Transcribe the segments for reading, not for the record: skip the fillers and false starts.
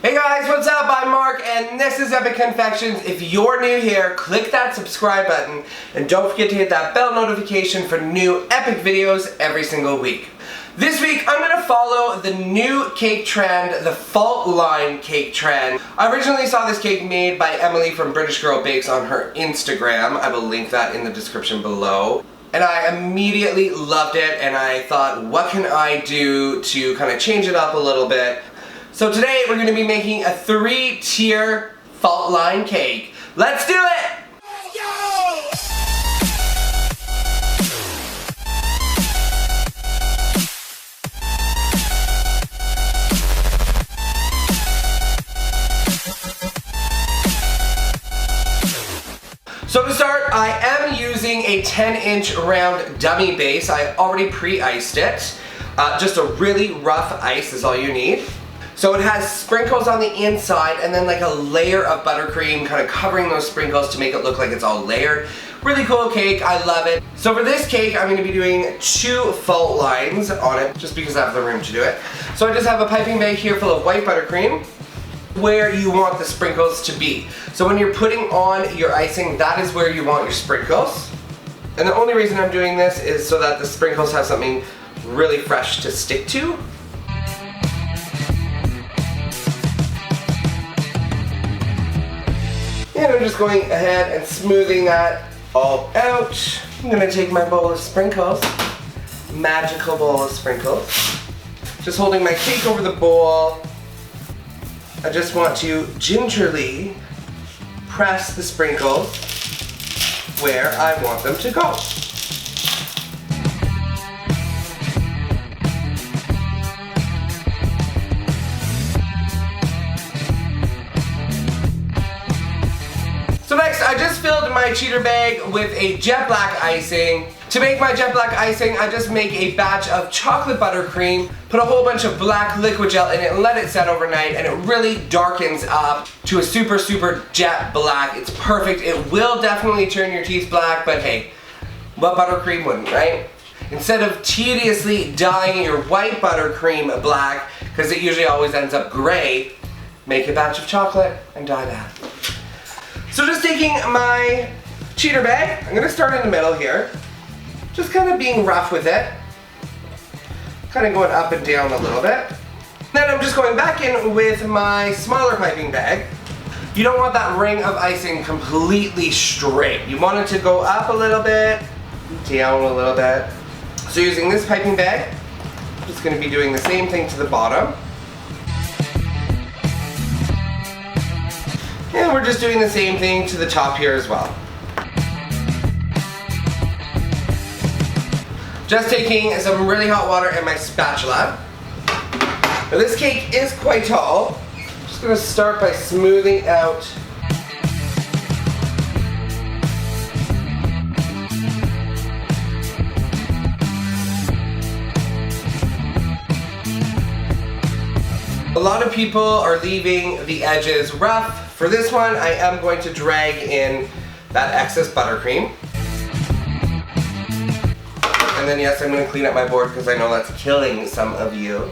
Hey guys, what's up? I'm Mark and this is Epic Confections. If you're new here, click that subscribe button and don't forget to hit that bell notification for new epic videos every single week. This week I'm going to follow the new cake trend, the fault line cake trend. I originally saw this cake made by Emily from British Girl Bakes on her Instagram. I will link that in the description below. And I immediately loved it and I thought, what can I do to kind of change it up a little bit? So today we're going to be making a 3-tier fault line cake. Let's do it! So to start, I am using a 10-inch round dummy base. I already pre-iced it. Just a really rough ice is all you need. So it has sprinkles on the inside and then like a layer of buttercream kind of covering those sprinkles to make it look like it's all layered. Really cool cake, I love it. So for this cake, I'm going to be doing 2 fault lines on it just because I have the room to do it. So I just have a piping bag here full of white buttercream where you want the sprinkles to be. So when you're putting on your icing, that is where you want your sprinkles. And the only reason I'm doing this is so that the sprinkles have something really fresh to stick to. And I'm just going ahead and smoothing that all out. I'm gonna take my bowl of sprinkles, magical bowl of sprinkles. Just holding my cake over the bowl. I just want to gingerly press the sprinkles where I want them to go. So next, I just filled my cheater bag with a jet black icing. To make my jet black icing, I just make a batch of chocolate buttercream, put a whole bunch of black liquid gel in it, and let it set overnight, and it really darkens up to a super jet black. It's perfect. It will definitely turn your teeth black, but hey, what buttercream wouldn't, right? Instead of tediously dyeing your white buttercream black, because it usually always ends up gray, make a batch of chocolate and dye that. So just taking my cheater bag, I'm going to start in the middle here. Just kind of being rough with it. Kind of going up and down a little bit. Then I'm just going back in with my smaller piping bag. You don't want that ring of icing completely straight. You want it to go up a little bit, down a little bit. So using this piping bag, I'm just going to be doing the same thing to the bottom. And we're just doing the same thing to the top here as well. Just taking some really hot water and my spatula. Now this cake is quite tall. I'm just going to start by smoothing out a lot of people are leaving the edges rough. For this one, I am going to drag in that excess buttercream. And then yes, I'm going to clean up my board because I know that's killing some of you.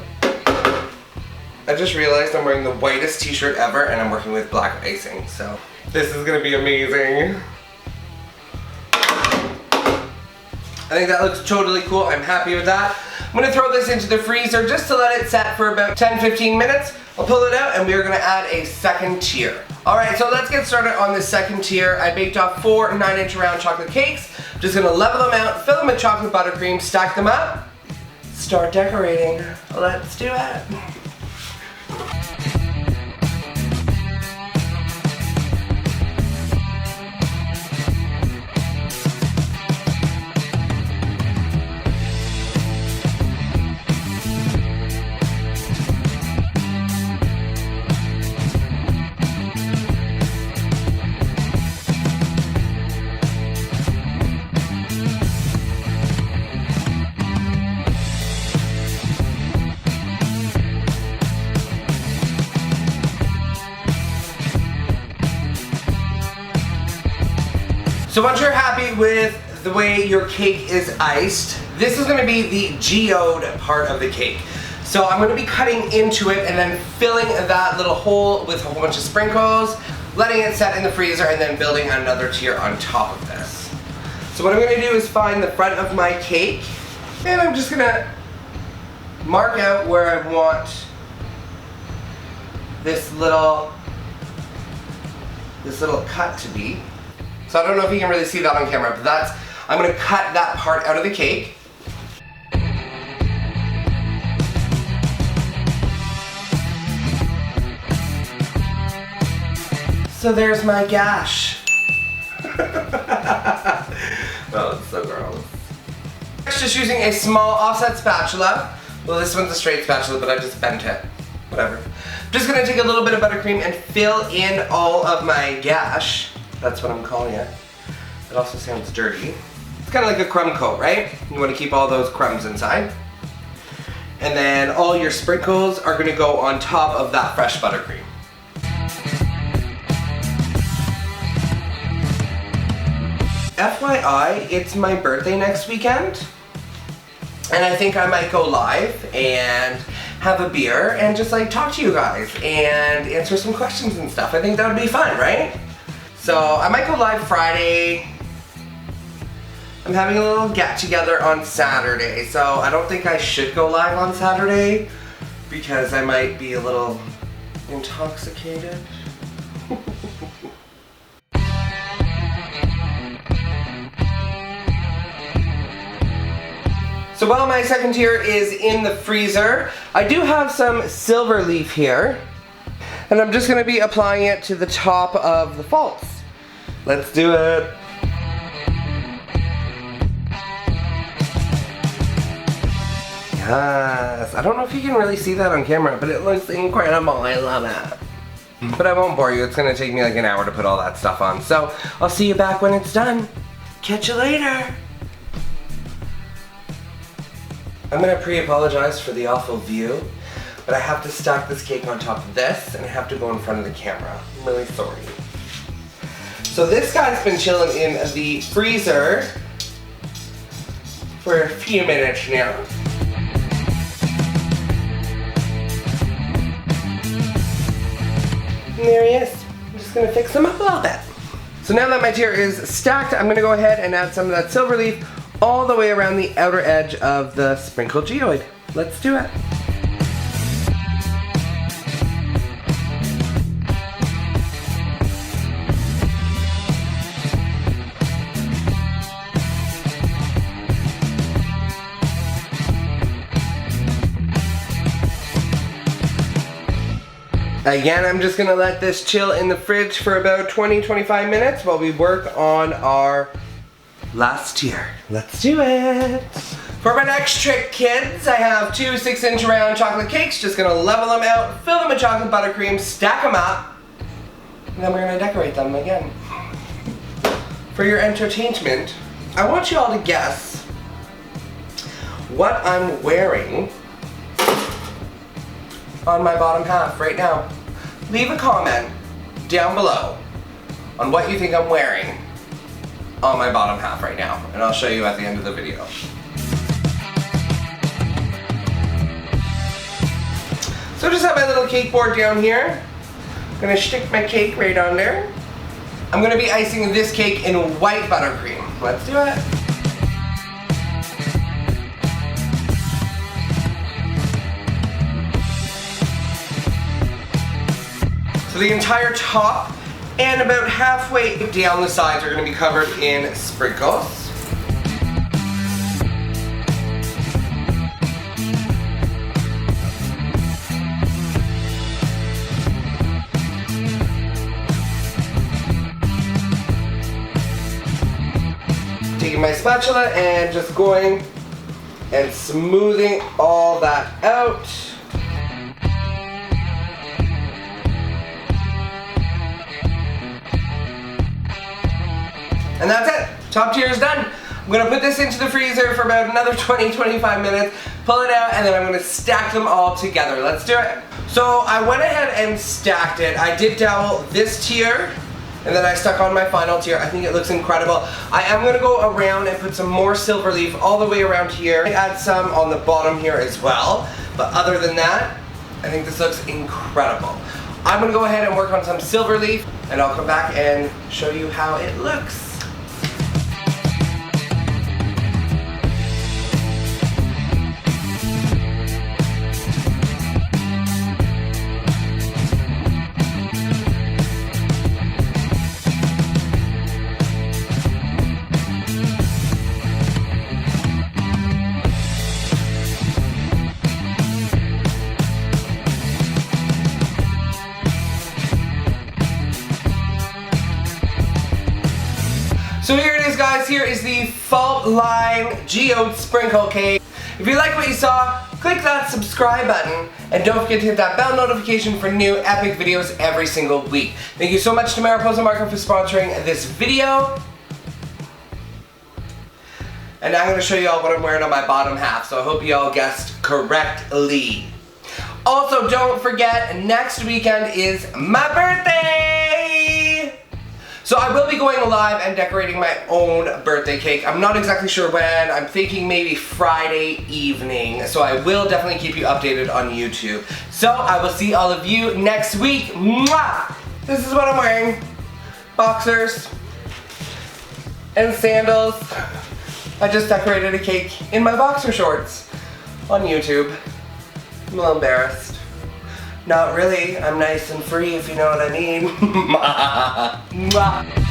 I just realized I'm wearing the whitest t-shirt ever and I'm working with black icing, so this is going to be amazing. I think that looks totally cool. I'm happy with that. I'm going to throw this into the freezer just to let it set for about 10-15 minutes. I'll pull it out and we're going to add a second tier. Alright, so let's get started on this second tier. I baked off 4 9-inch round chocolate cakes. I'm just going to level them out, fill them with chocolate buttercream, stack them up, start decorating. Let's do it. So once you're happy with the way your cake is iced, this is going to be the geode part of the cake. So I'm gonna be cutting into it and then filling that little hole with a whole bunch of sprinkles, letting it set in the freezer, and then building another tier on top of this. So what I'm gonna do is find the front of my cake, and I'm just gonna mark out where I want this little cut to be. So I don't know if you can really see that on camera, but I'm gonna cut that part out of the cake. So there's my gash. Oh, it's so gross. Just using a small offset spatula. Well, this one's a straight spatula, but I just bent it. Whatever. I'm just gonna take a little bit of buttercream and fill in all of my gash. That's what I'm calling it. It also sounds dirty. It's kind of like a crumb coat, right? You want to keep all those crumbs inside. And then all your sprinkles are gonna go on top of that fresh buttercream. FYI, it's my birthday next weekend, and I think I might go live and have a beer and just like talk to you guys and answer some questions and stuff. I think that would be fun, right? So I might go live Friday. I'm having a little get together on Saturday, so I don't think I should go live on Saturday because I might be a little intoxicated. So while my second tier is in the freezer, I do have some silver leaf here, and I'm just gonna be applying it to the top of the false. Let's do it. Yes, I don't know if you can really see that on camera, but it looks incredible. I love it. But I won't bore you. It's gonna take me like an hour to put all that stuff on. So I'll see you back when it's done. Catch you later. I'm gonna pre-apologize for the awful view, but I have to stack this cake on top of this, and I have to go in front of the camera. I'm really sorry. So this guy's been chilling in the freezer for a few minutes now. And there he is. I'm just gonna fix him up a little bit. So now that my tier is stacked, I'm gonna go ahead and add some of that silver leaf all the way around the outer edge of the sprinkled geoid. Let's do it. Again, I'm just gonna let this chill in the fridge for about 20-25 minutes while we work on our last tier. Let's do it. For my next trick, kids, I have 2 6-inch round chocolate cakes. Just gonna level them out, fill them with chocolate buttercream, stack them up, and then we're gonna decorate them again. For your entertainment, I want you all to guess what I'm wearing on my bottom half right now. Leave a comment down below on what you think I'm wearing on my bottom half right now, and I'll show you at the end of the video. So I just have my little cake board down here. I'm gonna stick my cake right on there. I'm gonna be icing this cake in white buttercream. Let's do it. So the entire top and about halfway down the sides are going to be covered in sprinkles. Taking my spatula and just going and smoothing all that out. And that's it. Top tier is done. I'm gonna put this into the freezer for about another 20-25 minutes, pull it out, and then I'm gonna stack them all together. Let's do it. So I went ahead and stacked it. I did dowel this tier And then I stuck on my final tier. I think it looks incredible. I am gonna go around and put some more silver leaf all the way around here. I add some on the bottom here as well. But other than that, I think this looks incredible. I'm gonna go ahead and work on some silver leaf, and I'll come back and show you how it looks. So here it is, guys. Here is the Fault Line Geode Sprinkle Cake. If you like what you saw, click that subscribe button and don't forget to hit that bell notification for new epic videos every single week. Thank you so much to Mariposa Market for sponsoring this video. And I'm going to show you all what I'm wearing on my bottom half, so I hope you all guessed correctly. Also, don't forget, next weekend is my birthday! So I will be going live and decorating my own birthday cake. I'm not exactly sure when. I'm thinking maybe Friday evening. So I will definitely keep you updated on YouTube. So I will see all of you next week. Mwah! This is what I'm wearing. Boxers and sandals. I just decorated a cake in my boxer shorts on YouTube. I'm a little embarrassed. Not really. I'm nice and free, if you know what I mean. Mwah.